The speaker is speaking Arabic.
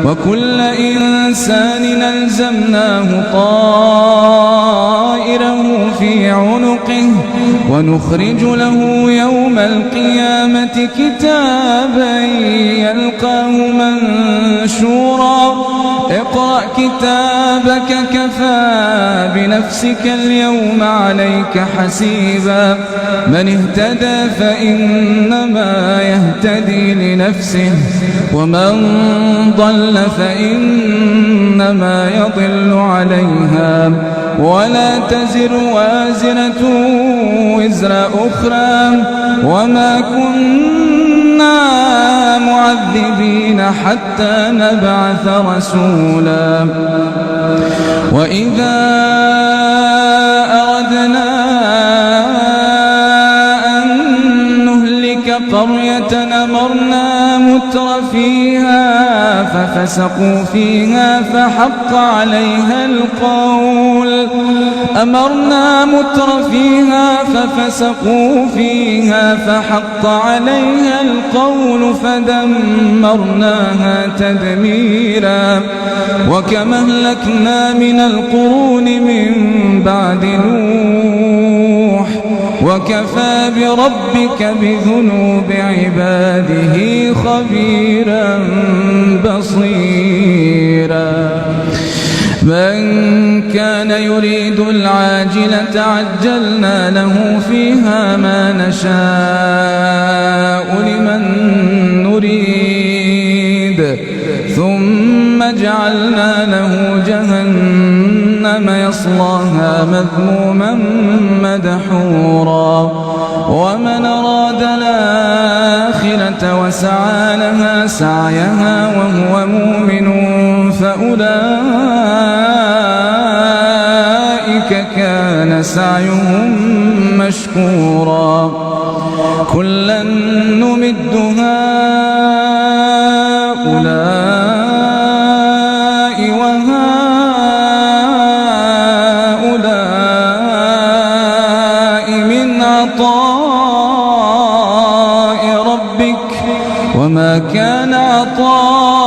وكل إنسان ألزمناه طائره في عنقه ونخرج له يوم القيامة كتابا يلقاه منشورا اقرأ كتابك كفى بنفسك اليوم عليك حسيبا من اهتدى فإنما يهتدي لنفسه ومن ضل فإنما يضل عليها ولا تزر وازرة وزر أخرى وما كنا معذبين حتى نبعث رسولا وإذا أردنا أن نهلك قرية أمرنا مترفيها ففسقوا فيها فحق عليها القول أمرنا مترفيها ففسقوا فيها فحق عليها القول فدمرناها تدميرا وكم أهلكنا من القرون من بعد نوح وكفى بربك بذنوب عباده خبيرا بصيرا من كان يريد العاجلة عجلنا له فيها ما نشاء لمن نريد ثم جعلنا له جهنم يصلاها مذموما مدحورا ومن أراد الآخرة وسعى لها سعيها وهو مؤمن فأولئك كان سعيهم مشكورا كلا نمد هؤلاء وهؤلاء من عطاء ربك وما كان عطاء ربك بمحظور كلا إن الإنسان ليطغى أن رآه استغنى ولذكر ربك فصلى بل تؤثرون الحياة الدنيا والآخرة خير وأبقى وما كان عطاء